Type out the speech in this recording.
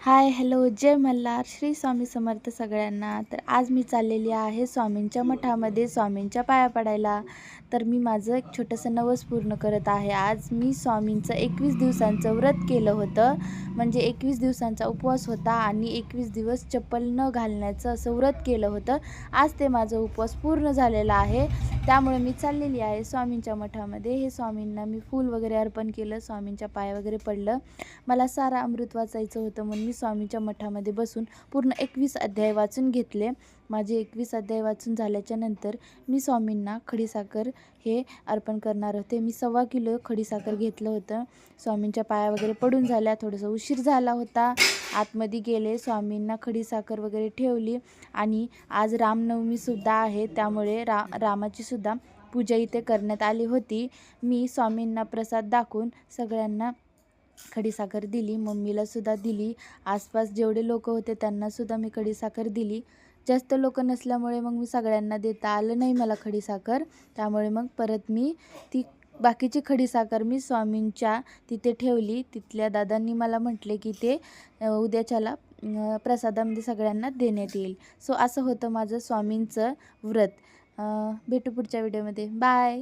Hi hello जय मल्हार श्री स्वामी समर्थ सगळ्यांना। तर आज मी चाललेली आहे स्वामींच्या मठामध्ये स्वामींच्या पाया पडायला। तर मी माझं एक छोटंसं नवस पूर्ण करत आहे। आज मी स्वामींचं 21 दिवसांचं व्रत केलं होतं, म्हणजे 21 दिवसांचा उपवास होता आणि 21 दिवस चप्पल न घालण्याचं असं व्रत केलं होतं। आज ते माझं उपवास पूर्ण झालेला आहे, त्यामुळे मी चाललेली आहे स्वामींच्या मठामध्ये। हे स्वामींना मी फूल वगैरे अर्पण केलं, स्वामींच्या पाया वगैरे पडलं। मला सारा अमृत वाचायचं होतं म्हणून मी स्वामींच्या मठामध्ये बसून पूर्ण 21 अध्याय वाचून घेतले। माझे 21 अध्याय वाचून झाल्याच्या नंतर मी स्वामींना खडीसाखर हे अर्पण करणार होते। मी 1.25 किलो खडीसाखर घेतलं होतं। स्वामींच्या पाया वगैरे पडून झाल्या, थोडंसं उशीर झाला होता, आतमध्ये गेले, स्वामींना खडीसाखर वगैरे ठेवली। आणि आज रामनवमीसुद्धा आहे, त्यामुळे रामाची सुद्धा पूजा इथे करण्यात आली होती। मी स्वामींना प्रसाद दाखवून सगळ्यांना खडीसाखर दिली, मम्मीलासुद्धा दिली। आसपास जेवढे लोक होते त्यांनासुद्धा मी खडीसाखर दिली। जास्त लोक नसल्यामुळे मग मी सगळ्यांना देता आलं नाही मला खडीसाखर, त्यामुळे मग परत मी ती बाकीची खडीसाखर मी स्वामींच्या तिथे ठेवली। तिथल्या दादांनी मला म्हटले की ते उद्याच्याला प्रसादामध्ये सगळ्यांना देण्यात येईल। सो असं होतं माझं स्वामींचं व्रत। भेटू पुढच्या व्हिडिओमध्ये। बाय।